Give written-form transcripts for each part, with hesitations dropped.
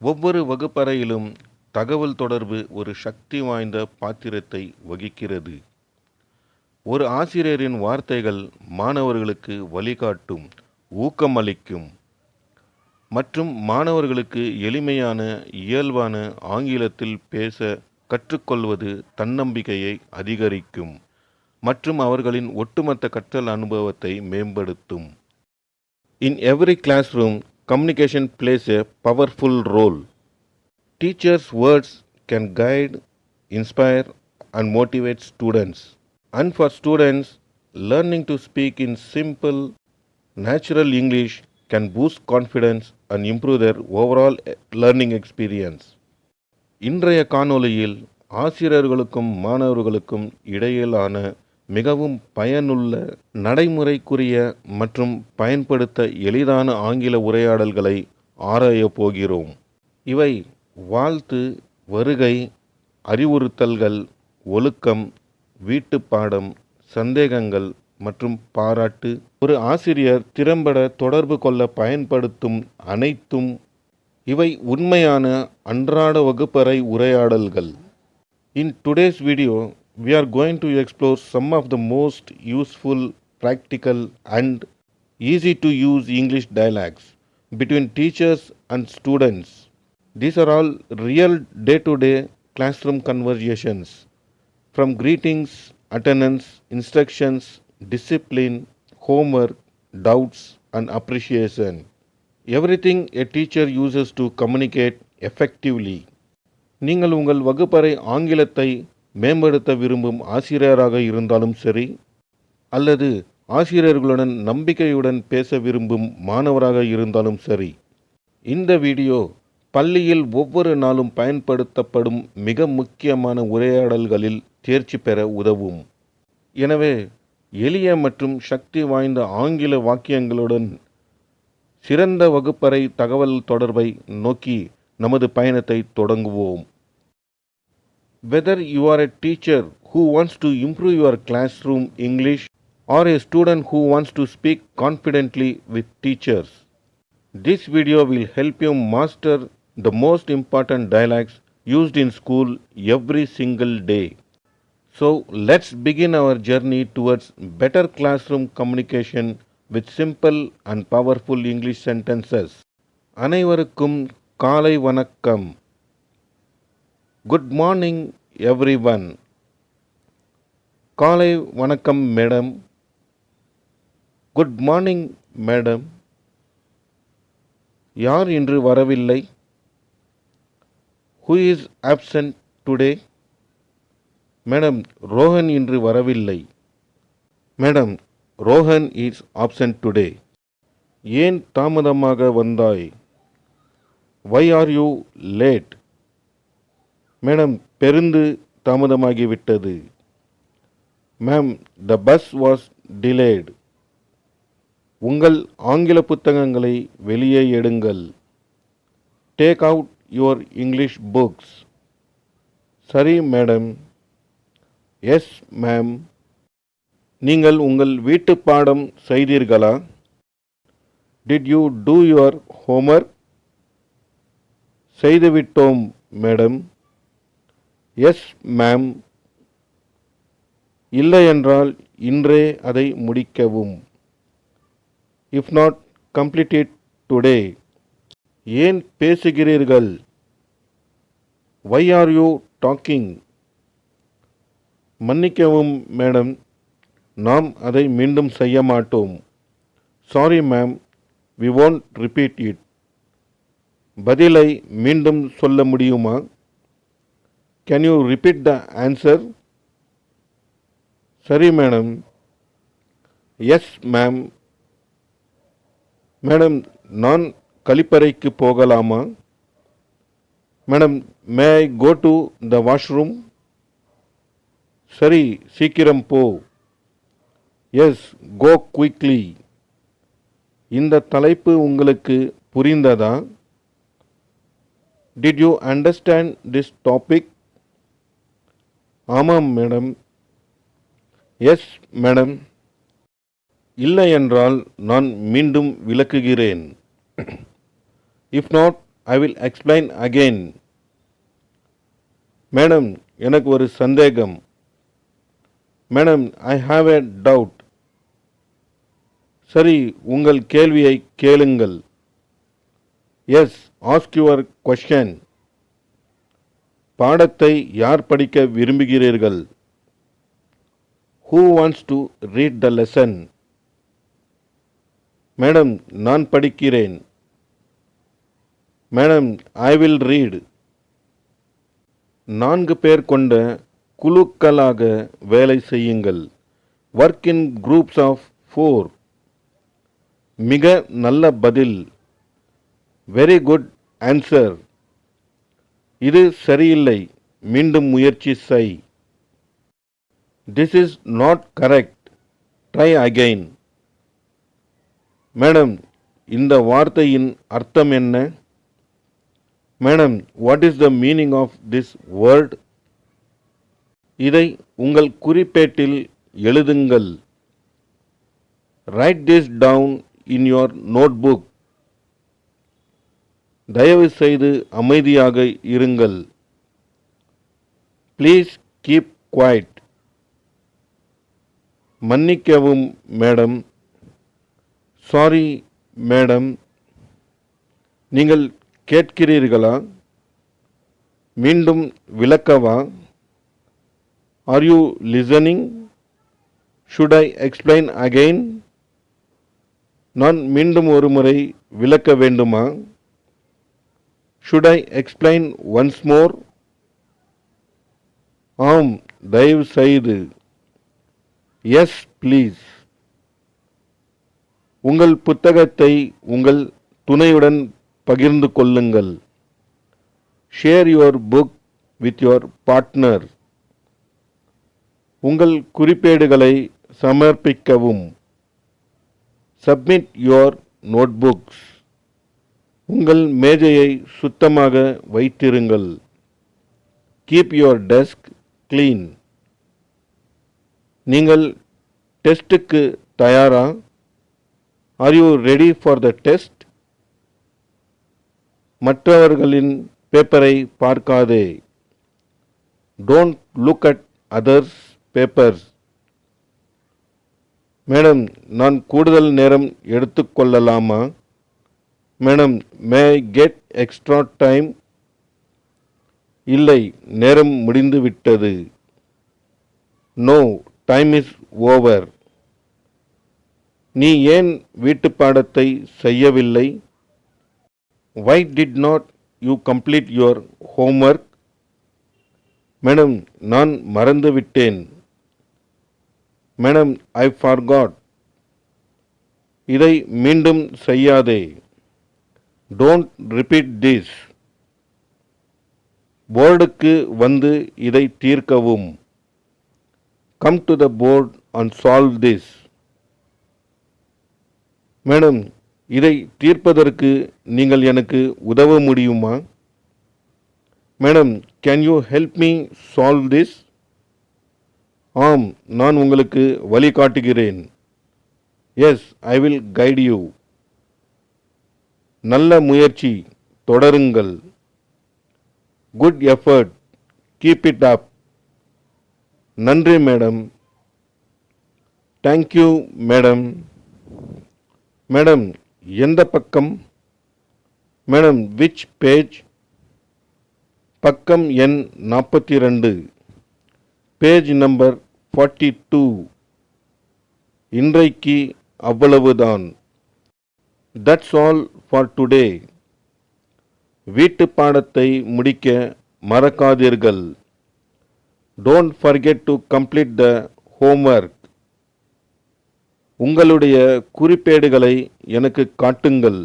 ஒவ்வொரு வகுப்பறையிலும் தகவல் தொடர்பு ஒரு சக்தி வாய்ந்த பாத்திரத்தை வகிக்கிறது. ஒரு ஆசிரியரின் வார்த்தைகள் மாணவர்களுக்கு வழிகாட்டும், ஊக்கமளிக்கும் மற்றும் மாணவர்களுக்கு எளிமையான, இயல்பான ஆங்கிலத்தில் பேச கற்றுக்கொள்வது தன்னம்பிக்கையை அதிகரிக்கும் மற்றும் அவர்களின் ஒட்டுமொத்த கற்றல் அனுபவத்தை மேம்படுத்தும். In every classroom, communication plays a powerful role. Teachers' words can guide, inspire, and motivate students. And for students, learning to speak in simple, natural English can boost confidence and improve their overall learning experience. இன்றைய காணொளியில் ஆசிரியர்களுக்கும் மாணவர்களுக்கும் இடையிலான மிகவும் பயனுள்ள, நடைமுறைக்குரிய மற்றும் பயன்படுத்த எளிதான ஆங்கில உரையாடல்களை ஆராயப் போகிறோம். இவை வாழ்த்து, வருகை, அறிவுறுத்தல்கள், ஒழுக்கம், வீட்டுப்பாடம், சந்தேகங்கள் மற்றும் பாராட்டு. ஒரு ஆசிரியர் திறம்பட தொடர்பு கொள்ள பயன்படுத்தும் அனைத்தும் இவை உண்மையான அன்றாட வகுப்பறை உரையாடல்கள். In today's video, we are going to explore some of the most useful, practical, and easy to use English dialects between teachers and students. These are all real day-to-day classroom conversations, from greetings, attendance, instructions, discipline, homework, doubts, and appreciation. Everything a teacher uses to communicate effectively. நீங்கள் உங்கள் வகுப்பறை ஆங்கிலத்தை மேம்படுத்த விரும்பும் ஆசிரியராக இருந்தாலும் சரி, அல்லது ஆசிரியர்களுடன் நம்பிக்கையுடன் பேச விரும்பும் மாணவராக இருந்தாலும் சரி, இந்த வீடியோ பள்ளியில் ஒவ்வொரு நாளும் பயன்படுத்தப்படும் மிக முக்கியமான உரையாடல்களில் தேர்ச்சி பெற உதவும். எனவே எளிய மற்றும் சக்தி வாய்ந்த ஆங்கில வாக்கியங்களுடன் சிறந்த வகுப்பறை தகவல் தொடர்பை நோக்கி நமது பயணத்தை தொடங்குவோம். Whether you are a teacher who wants to improve your classroom English or a student who wants to speak confidently with teachers, this video will help you master the most important dialects used in school every single day. So let's begin our journey towards better classroom communication with simple and powerful English sentences. அனைவருக்கும் காலை வணக்கம். Good morning everyone. காலை வணக்கம் madam. Good morning madam. யார் இன்று வரவில்லை? Who is absent today? Madam, Rohan இன்று வரவில்லை. Madam, Rohan is absent today. ஏன் தாமதமாக வந்தாய்? Why are you late? Madam, பேருந்து தாமதமாகிவிட்டது. Ma'am, the bus was delayed. உங்கள் ஆங்கில புத்தகங்களை வெளியே எடுங்கள். Take out your English books. சரி மேடம். Yes ma'am. நீங்கள் உங்கள் வீட்டு பாடம் செய்தீர்களா? Did you do your homework? செய்துவிட்டோம் மேடம். Yes ma'am. இல்லையென்றால் இன்றே அதை முடிக்கவும். If not, complete it today. ஏன் பேசுகிறீர்கள்? Why are you talking? மன்னிக்கவும் மேடம், நாம் அதை மீண்டும் செய்ய மாட்டோம். Sorry ma'am, we won't repeat it. பதிலை மீண்டும் சொல்ல முடியுமா? Can you repeat the answer? சரி மேடம். Yes ma'am. மேடம், நான் கழிப்பறைக்கு போகலாமா? Madam, may I go to the washroom? சரி, சீக்கிரம் போ. Yes, go quickly. இந்த தலைப்பு உங்களுக்கு புரிந்ததா? Did you understand this topic? ஆமாம் மேடம். Yes madam. இல்லை என்றால் நான் மீண்டும் விளக்குகிறேன். If not, I will explain again. Madam, எனக்கு ஒரு சந்தேகம். Madam, I have a doubt. சரி, உங்கள் கேள்வியை கேளுங்கள். Yes, ask your question. பாடத்தை யார் படிக்க விரும்புகிறீர்கள்? Who wants to read the lesson? Madam, நான் படிக்கிறேன். Madam, I will read. 4 பேர் கொண்ட குழுக்களாக வேலை செய்யுங்கள். Work in groups of 4. மிக நல்ல பதில். Very good answer. இது சரியில்லை, மீண்டும் முயற்சி செய். This is not correct, try again. Madam, இந்த வார்த்தையின் அர்த்தம் என்ன? Madam, what is the meaning of this word? இதை உங்கள் குறிப்பேட்டில் எழுதுங்கள். Write this down in your notebook. தயவு செய்து அமைதியாக இருங்கள். Please keep quiet. மன்னிக்கவும் மேடம். Sorry madam. நீங்கள் கேட்கிறீர்களா? மீண்டும் விளக்கவா? Are you listening? Should I explain again? நான் மீண்டும் ஒரு முறை விளக்க வேண்டுமா? Should I explain once more? ஆம், தயவு செய்து. Yes please. உங்கள் புத்தகத்தை உங்கள் துணையுடன் பகிர்ந்து கொள்ளுங்கள். Share your book with your partner. உங்கள் குறிப்பேடுகளை சமர்ப்பிக்கவும். Submit your notebooks. உங்கள் மேஜையை சுத்தமாக வைத்திருங்கள். Keep your desk clean. நீங்கள் டெஸ்ட்டுக்கு தயாரா? Are you ready for the test? மற்றவர்களின் பேப்பரை பார்க்காதே. Don't look at others papers. Madam, நான் கூடுதல் நேரம் எடுத்துக்கொள்ளலாமா? Madam, may I get extra time? இல்லை, நேரம் முடிந்துவிட்டது. No, time is over. நீ ஏன் வீட்டு பாடத்தை செய்யவில்லை? Why did not you complete your homework? Madam, நான் மறந்துவிட்டேன். Madam, I forgot. இதை மீண்டும் செய்யாதே. Don't repeat this. போர்டுக்கு வந்து இதை தீர்க்கவும். Come to the board and solve this. Madam, இதை தீர்ப்பதற்கு நீங்கள் எனக்கு உதவ முடியுமா? Madam, can you help me solve this? ஆம், நான் உங்களுக்கு வழிகாட்டுகிறேன். Yes, I will guide you. நல்ல முயற்சி, தொடருங்கள். Good effort, keep it up. நன்றி மேடம். Thank you madam. மேடம், எந்த பக்கம்? Madam, which page? பக்கம் எண் 42. Page number 42. இன்றைக்கு அவ்வளவுதான். That's all for today. வீட்டு பாடத்தை முடிக்க மறக்காதீர்கள். Don't forget to complete the homework. உங்களுடைய குறிப்பேடுகளை எனக்கு காட்டுங்கள்.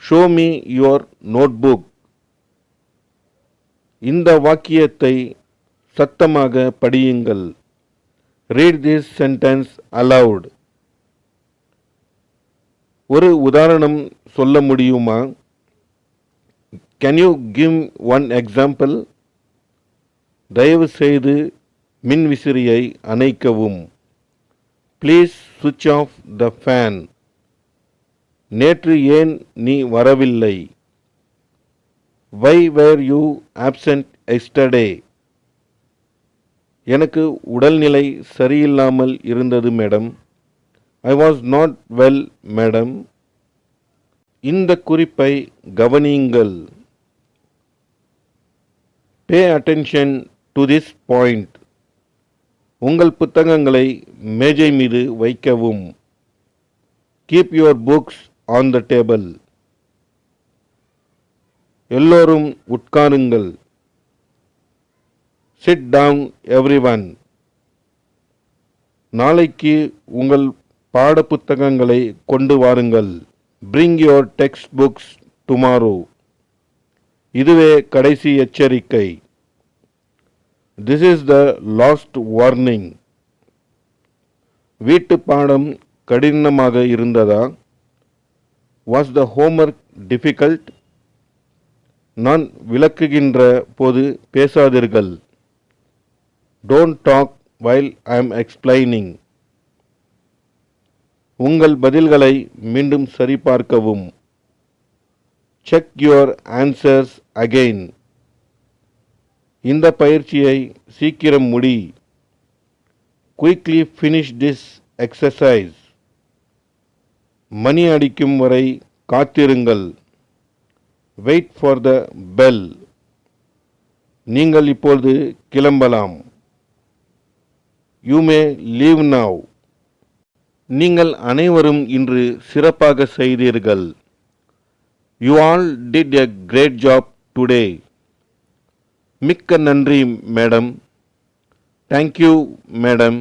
Show me your notebook. இந்த வாக்கியத்தை சத்தமாக படியுங்கள். Read this sentence aloud. ஒரு உதாரணம் சொல்ல முடியுமா? Can you give one example? தயவு செய்து மின்விசிறியை அணைக்கவும். ப்ளீஸ் சுவிட்ச் ஆஃப் த ஃபேன். நேற்று ஏன் நீ வரவில்லை? Why were you absent yesterday? எனக்கு உடல்நிலை சரியில்லாமல் இருந்தது madam. I was not well, madam. இந்த குறிப்பை கவனியுங்கள். Pay attention to this point. உங்கள் புத்தகங்களை மேஜை மீது வைக்கவும். Keep your books on the table. எல்லோரும் உட்காருங்கள். Sit down everyone. நாளைக்கு உங்கள் பாடப்புத்தகங்களை கொண்டு வாருங்கள். Bring your textbooks tomorrow. இதுவே கடைசி எச்சரிக்கை. This is the last warning. வீட்டு பாடம் கடினமாக இருந்ததா? Was the homework difficult? நான் விளக்குகின்ற போது பேசாதீர்கள். Don't talk while I am explaining. உங்கள் பதில்களை மீண்டும் சரிபார்க்கவும். Check your answers again. இந்த பயிற்சியை சீக்கிரம் முடி. Quickly finish this exercise. மணி அடிக்கும் வரை காத்திருங்கள். Wait for the bell. நீங்கள் இப்பொழுது கிளம்பலாம். You may leave now. நீங்கள் அனைவரும் இன்று சிறப்பாக செய்தீர்கள். You all did a great job today. மிக்க நன்றி madam. Thank you, madam.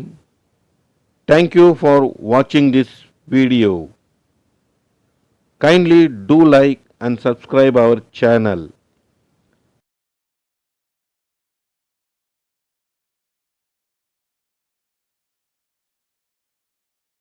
Thank you for watching this video. Kindly do like and subscribe our channel.